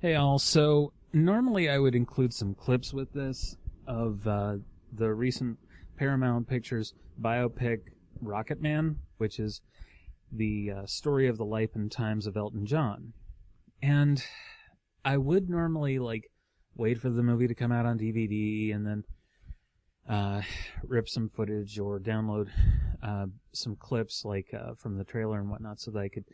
Hey all, so normally I would include some clips with this of the recent Paramount Pictures biopic Rocketman, which is the story of the life and times of Elton John. And I would normally wait for the movie to come out on DVD and then rip some footage or download some clips from the trailer and whatnot so that I could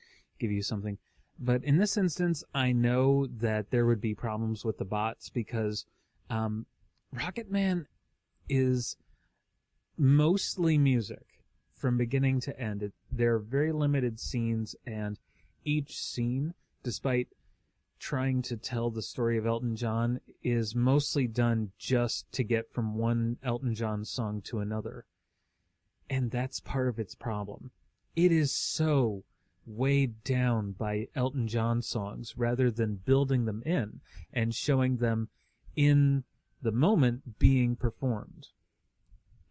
give you something. But in this instance, I know that there would be problems with the bots because Rocketman is mostly music from beginning to end. There are very limited scenes, and each scene, despite trying to tell the story of Elton John, is mostly done just to get from one Elton John song to another. And that's part of its problem. It is so weighed down by Elton John songs rather than building them in and showing them in the moment being performed.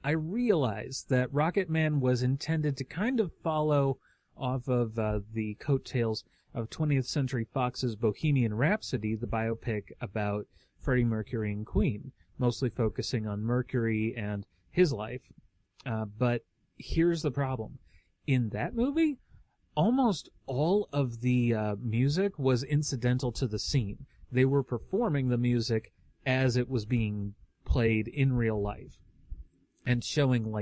I realize that Rocketman was intended to kind of follow off of the coattails of 20th Century Fox's Bohemian Rhapsody, the biopic about Freddie Mercury and Queen, mostly focusing on Mercury and his life. But here's the problem. In that movie, almost all of the music was incidental to the scene. They were performing the music as it was being played in real life and showing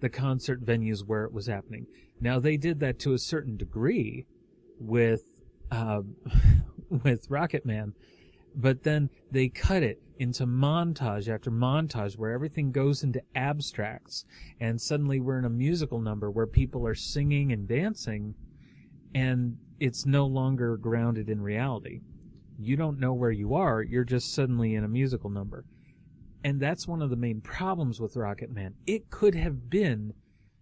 the concert venues where it was happening. Now, they did that to a certain degree with with Rocketman, but then they cut it into montage after montage where everything goes into abstracts, and suddenly we're in a musical number where people are singing and dancing, and it's no longer grounded in reality. You don't know where you are, you're just suddenly in a musical number. And that's one of the main problems with Rocketman. It could have been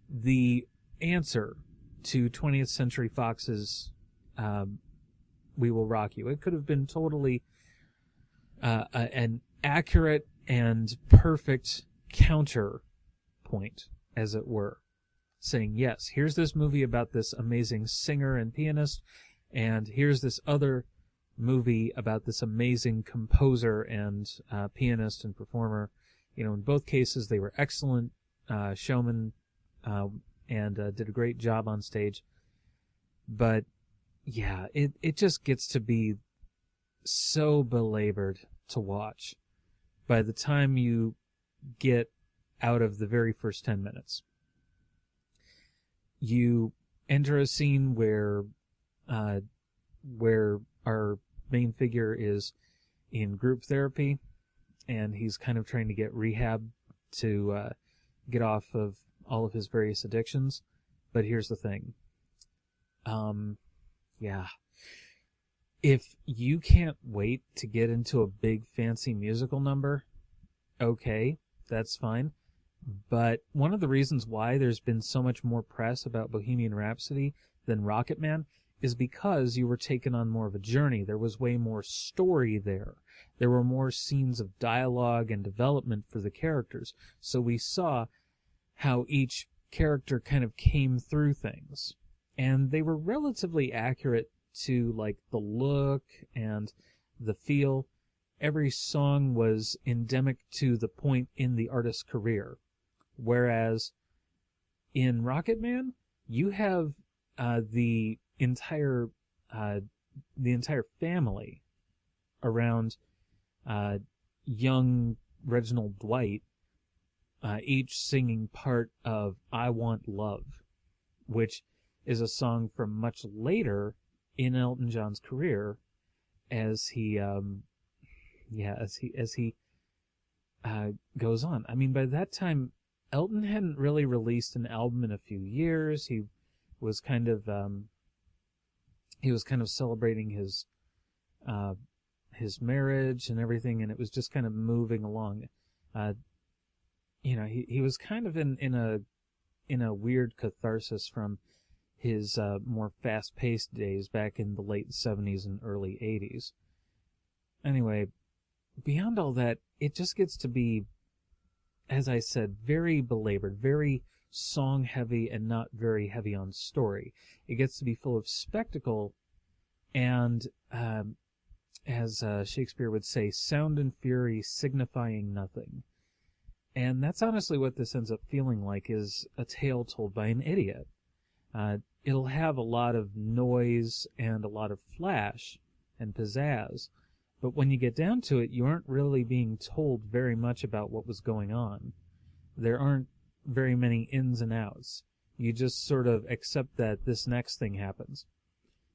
the answer to 20th Century Fox's We Will Rock You. It could have been totally an accurate and perfect counterpoint, as it were, saying, yes, here's this movie about this amazing singer and pianist, and here's this other movie about this amazing composer and pianist and performer. In both cases, they were excellent showmen and did a great job on stage. But, yeah, it just gets to be so belabored to watch by the time you get out of the very first 10 minutes. You enter a scene where our main figure is in group therapy, and he's kind of trying to get rehab to get off of all of his various addictions. But here's the thing. If you can't wait to get into a big fancy musical number, okay, that's fine. But one of the reasons why there's been so much more press about Bohemian Rhapsody than Rocketman is because you were taken on more of a journey. There was way more story there. There were more scenes of dialogue and development for the characters. So we saw how each character kind of came through things. And they were relatively accurate to the look and the feel. Every song was endemic to the point in the artist's career. Whereas in Rocketman, you have the entire family around young Reginald Dwight, each singing part of "I Want Love," which is a song from much later in Elton John's career, as he goes on. I mean, by that time, Elton hadn't really released an album in a few years. He was kind of celebrating his marriage and everything, and it was just kind of moving along. He was kind of in a weird catharsis from his more fast-paced days back in the late 70s and early 80s. Anyway, beyond all that, it just gets to be, as I said, very belabored, very song-heavy and not very heavy on story. It gets to be full of spectacle, and as Shakespeare would say, sound and fury signifying nothing. And that's honestly what this ends up feeling like, is a tale told by an idiot. It'll have a lot of noise and a lot of flash and pizzazz, but when you get down to it, you aren't really being told very much about what was going on. There aren't very many ins and outs. You just sort of accept that this next thing happens.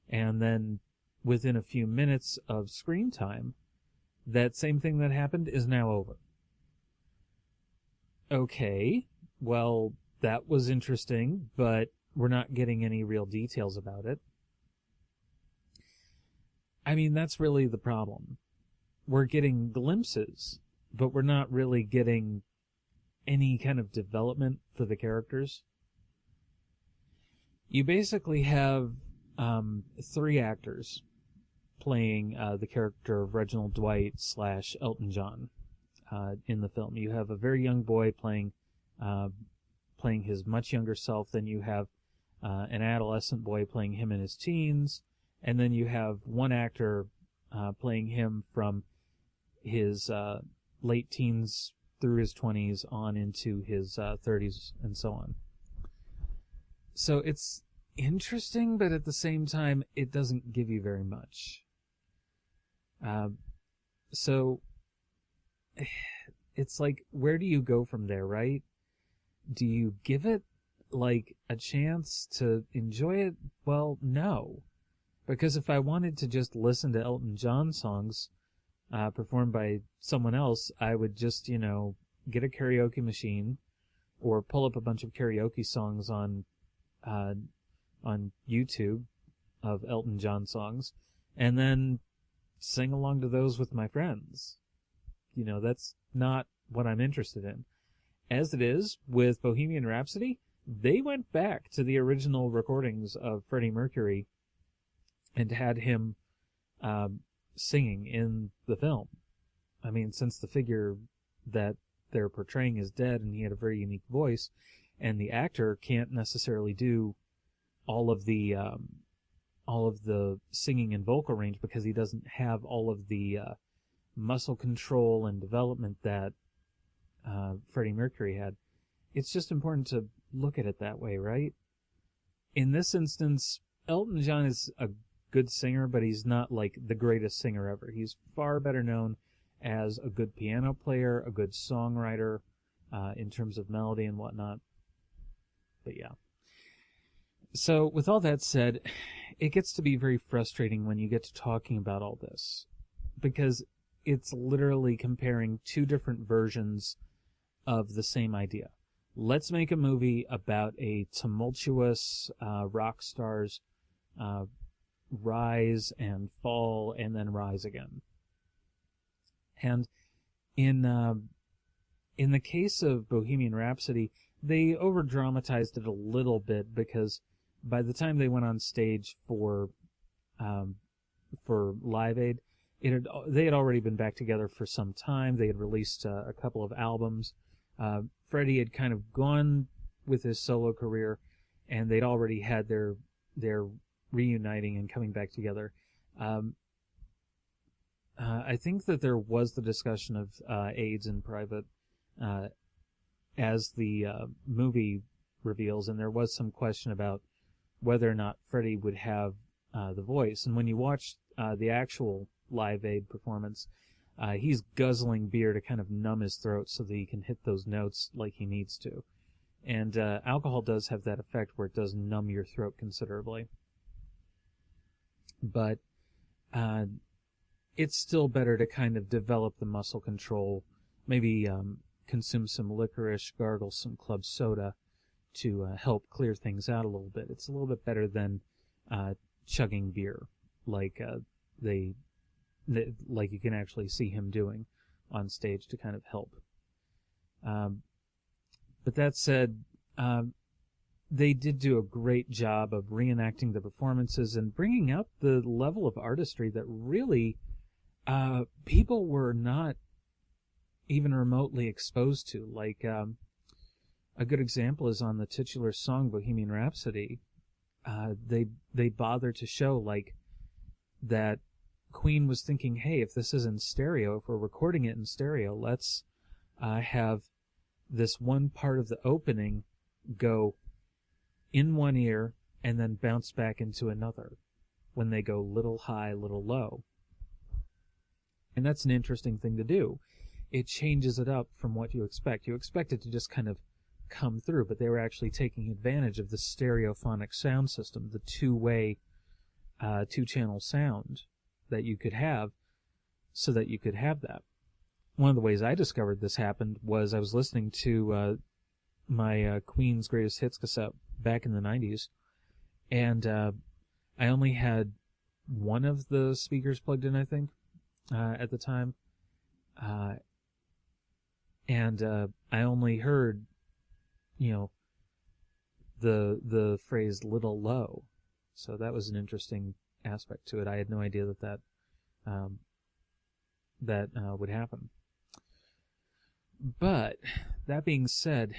And then within a few minutes of screen time, that same thing that happened is now over. Okay, well, that was interesting, but we're not getting any real details about it. I mean, that's really the problem. We're getting glimpses, but we're not really getting any kind of development for the characters. You basically have 3 actors playing the character of Reginald Dwight / Elton John in the film. You have a very young boy playing his much younger self. Then you have an adolescent boy playing him in his teens, and then you have one actor playing him from his late teens through his 20s on into his 30s and so on. So it's interesting, but at the same time, it doesn't give you very much. So it's like, where do you go from there, right? Do you give it like a chance to enjoy it? Well, no. Because if I wanted to just listen to Elton John songs performed by someone else, I would just, get a karaoke machine or pull up a bunch of karaoke songs on YouTube of Elton John songs and then sing along to those with my friends. That's not what I'm interested in. As it is, with Bohemian Rhapsody, they went back to the original recordings of Freddie Mercury and had him singing in the film. I mean, since the figure that they're portraying is dead and he had a very unique voice, and the actor can't necessarily do all of the singing and vocal range because he doesn't have all of the muscle control and development that Freddie Mercury had. It's just important to look at it that way, right? In this instance, Elton John is a good singer, but he's not like the greatest singer ever. He's far better known as a good piano player, a good songwriter, in terms of melody and whatnot. But yeah. So with all that said, it gets to be very frustrating when you get to talking about all this, because it's literally comparing 2 different versions of the same idea. Let's make a movie about a tumultuous rock star's rise and fall and then rise again. And in the case of Bohemian Rhapsody, they over-dramatized it a little bit, because by the time they went on stage for Live Aid, they had already been back together for some time. They had released a couple of albums. Freddie had kind of gone with his solo career, and they'd already had their reuniting and coming back together. I think that there was the discussion of AIDS in private as the movie reveals, and there was some question about whether or not Freddie would have the voice. And when you watch the actual Live Aid performance, he's guzzling beer to kind of numb his throat so that he can hit those notes like he needs to. And alcohol does have that effect where it does numb your throat considerably. But it's still better to kind of develop the muscle control, maybe consume some licorice, gargle some club soda to help clear things out a little bit. It's a little bit better than chugging beer like you can actually see him doing on stage to kind of help. But that said, they did do a great job of reenacting the performances and bringing out the level of artistry that really people were not even remotely exposed to. Like, a good example is on the titular song Bohemian Rhapsody. They bother to show like that Queen was thinking, hey, if this is in stereo, if we're recording it in stereo, let's have this one part of the opening go in one ear and then bounce back into another when they go little high, little low. And that's an interesting thing to do. It changes it up from what you expect. You expect it to just kind of come through, but they were actually taking advantage of the stereophonic sound system, the two-way, two-channel sound that you could have, so that you could have that. One of the ways I discovered this happened was I was listening to my Queen's Greatest Hits cassette back in the 90s, and I only had one of the speakers plugged in, I think, at the time, and I only heard, the phrase "little low," so that was an interesting aspect to it. I had no idea that would happen. But that being said,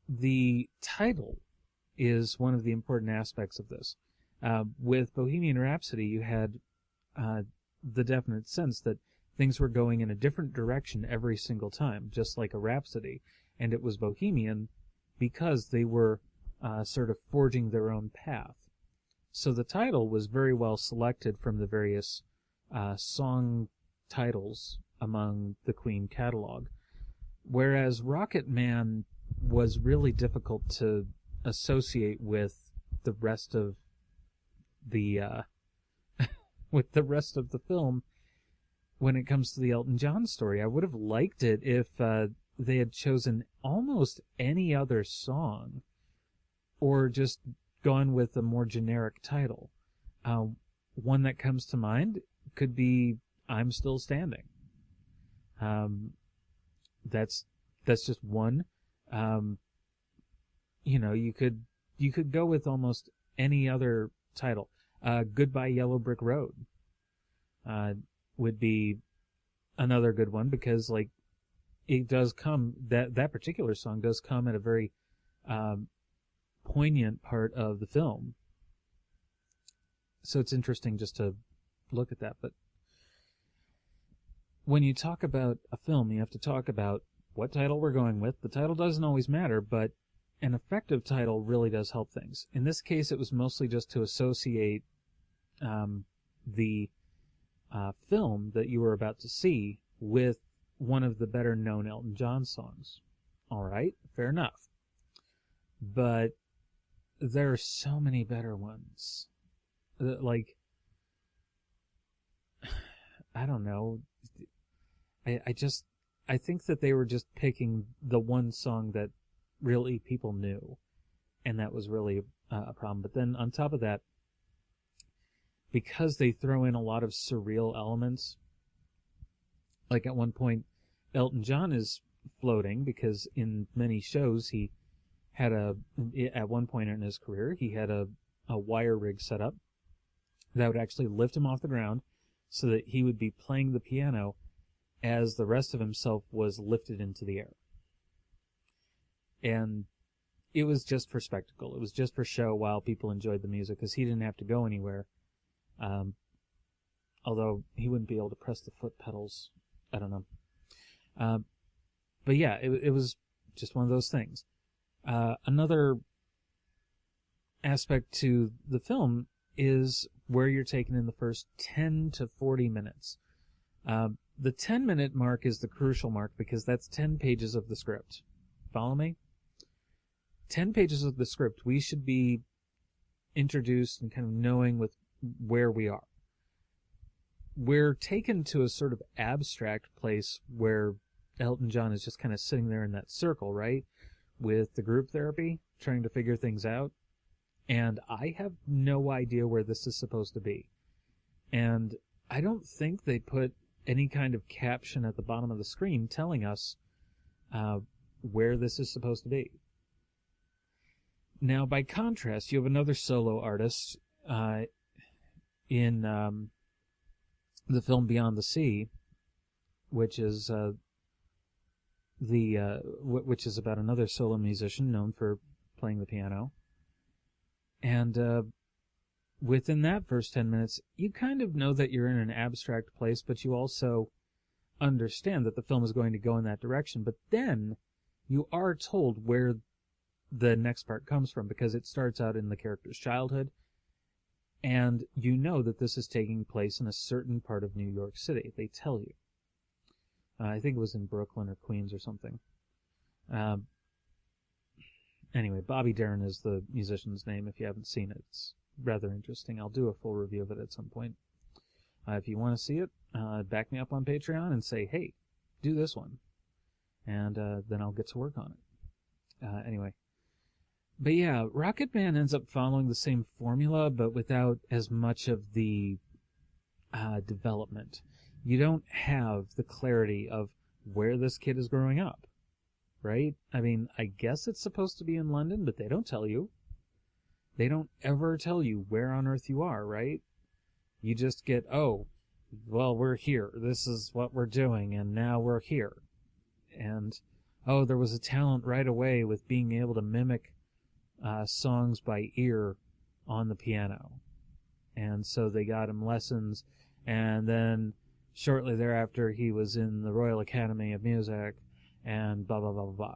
the title is one of the important aspects of this. With Bohemian Rhapsody, you had the definite sense that things were going in a different direction every single time, just like a Rhapsody. And it was Bohemian because they were sort of forging their own path. So the title was very well selected from the various song titles among the Queen catalog. Whereas Rocketman was really difficult to associate with the rest of the with the rest of the film when it comes to the Elton John story. I would have liked it if they had chosen almost any other song or just gone with a more generic title. One that comes to mind could be "I'm Still Standing." That's just one. You could go with almost any other title. "Goodbye Yellow Brick Road" would be another good one, because it does come, that particular song does come at a very poignant part of the film. So it's interesting just to look at that. But when you talk about a film, you have to talk about what title we're going with. The title doesn't always matter, but an effective title really does help things. In this case, it was mostly just to associate the film that you were about to see with one of the better-known Elton John songs. All right, fair enough. But there are so many better ones. I don't know. I think that they were just picking the one song that really people knew, and that was really a problem. But then on top of that, because they throw in a lot of surreal elements, like at one point, Elton John is floating because in many shows he had at one point in his career, he had a wire rig set up that would actually lift him off the ground so that he would be playing the piano as the rest of himself was lifted into the air. And it was just for spectacle. It was just for show while people enjoyed the music, because he didn't have to go anywhere. Although he wouldn't be able to press the foot pedals. I don't know. But yeah, it was just one of those things. Another aspect to the film is where you're taken in the first 10 to 40 minutes. The 10-minute mark is the crucial mark, because that's 10 pages of the script. Follow me? 10 pages of the script, we should be introduced and kind of knowing with where we are. We're taken to a sort of abstract place where Elton John is just kind of sitting there in that circle, right? With the group therapy, trying to figure things out. And I have no idea where this is supposed to be. And I don't think they put any kind of caption at the bottom of the screen telling us where this is supposed to be. Now, by contrast, you have another solo artist in the film Beyond the Sea, which is which is about another solo musician known for playing the piano. And within that first 10 minutes, you kind of know that you're in an abstract place, but you also understand that the film is going to go in that direction. But then you are told where the next part comes from, because it starts out in the character's childhood, and you know that this is taking place in a certain part of New York City. They tell you. I think it was in Brooklyn or Queens or something. Anyway, Bobby Darin is the musician's name if you haven't seen it. It's rather interesting. I'll do a full review of it at some point. If you want to see it, back me up on Patreon and say, hey, do this one. And then I'll get to work on it. Anyway. But yeah, Rocketman ends up following the same formula, but without as much of the development. You don't have the clarity of where this kid is growing up, right? I mean, I guess it's supposed to be in London, but they don't tell you. They don't ever tell you where on earth you are, right? You just get, oh, well, we're here. This is what we're doing, and now we're here. And, oh, there was a talent right away with being able to mimic songs by ear on the piano. And so they got him lessons, and then shortly thereafter he was in the Royal Academy of Music, and blah, blah, blah, blah, blah.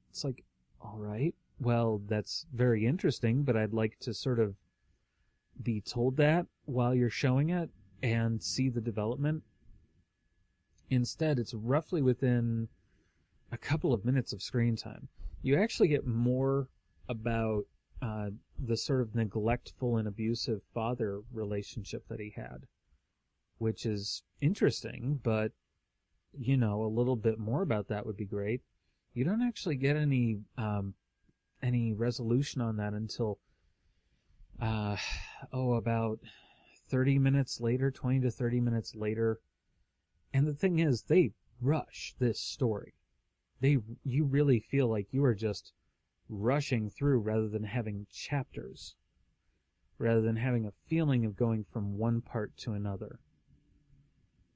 It's like, all right, well, that's very interesting, but I'd like to sort of be told that while you're showing it and see the development. Instead, it's roughly within a couple of minutes of screen time. You actually get more about the sort of neglectful and abusive father relationship that he had, which is interesting, but, you know, a little bit more about that would be great. You don't actually get any resolution on that until, about 30 minutes later, 20 to 30 minutes later. And the thing is, they rush this story. You really feel like you are just rushing through rather than having chapters, rather than having a feeling of going from one part to another.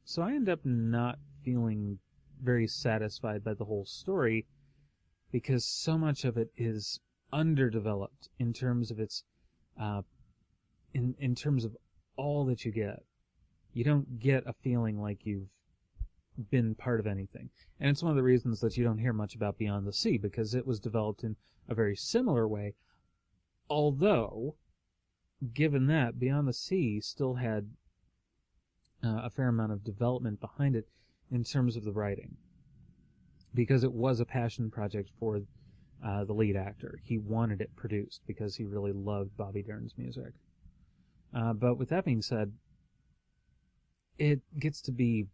So I end up not feeling very satisfied by the whole story, because so much of it is underdeveloped in terms of its in terms of all that you get. You don't get a feeling like you've been part of anything. And it's one of the reasons that you don't hear much about Beyond the Sea, because it was developed in a very similar way, although, given that, Beyond the Sea still had a fair amount of development behind it in terms of the writing, because it was a passion project for the lead actor. He wanted it produced because he really loved Bobby Darin's music. But with that being said, it gets to be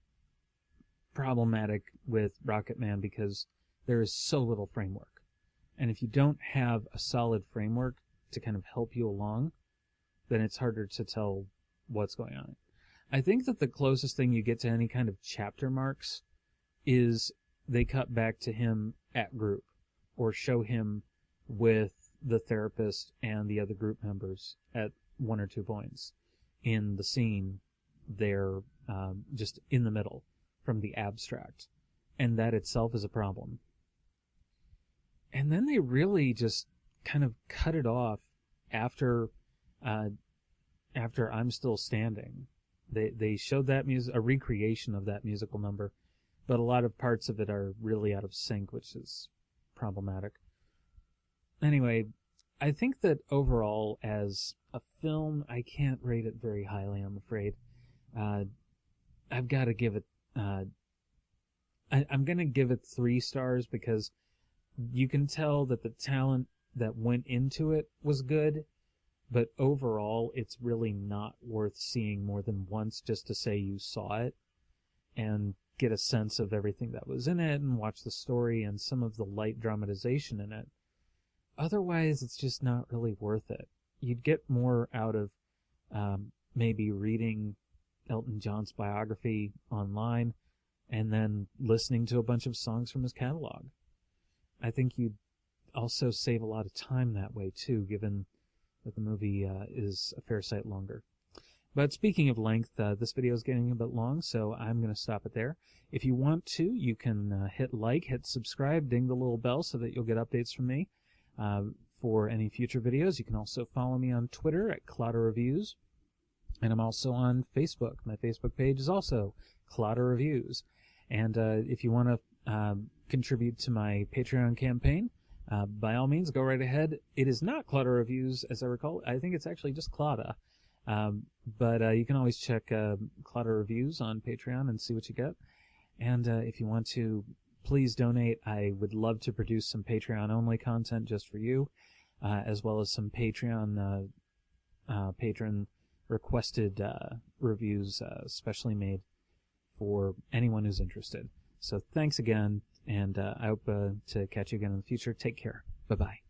problematic with Rocketman because there is so little framework. And if you don't have a solid framework to kind of help you along, then it's harder to tell what's going on. I think that the closest thing you get to any kind of chapter marks is they cut back to him at group, or show him with the therapist and the other group members at one or two points in the scene there, just in the middle from the abstract. And that itself is a problem. And then they really just kind of cut it off after I'm Still Standing. They showed that a recreation of that musical number, but a lot of parts of it are really out of sync, which is problematic. Anyway, I think that overall, as a film, I can't rate it very highly, I'm afraid. I've got to give it... I'm going to give it 3 stars because you can tell that the talent that went into it was good, but overall, it's really not worth seeing more than once just to say you saw it and get a sense of everything that was in it and watch the story and some of the light dramatization in it. Otherwise, it's just not really worth it. You'd get more out of maybe reading Elton John's biography online and then listening to a bunch of songs from his catalog. I think you'd also save a lot of time that way, too, given that the movie is a fair sight longer. But speaking of length, this video is getting a bit long, so I'm going to stop it there. If you want to, you can hit like, hit subscribe, ding the little bell so that you'll get updates from me for any future videos. You can also follow me on Twitter at Clotter Reviews. And I'm also on Facebook. My Facebook page is also Clotter Reviews. And if you want to contribute to my Patreon campaign, by all means, go right ahead. It is not Clotter Reviews, as I recall. I think it's actually just Clotta. But you can always check Clotter Reviews on Patreon and see what you get. And if you want to, please donate. I would love to produce some Patreon-only content just for you, as well as some Patreon patron-requested reviews, specially made for anyone who's interested. So thanks again, and I hope to catch you again in the future. Take care. Bye-bye.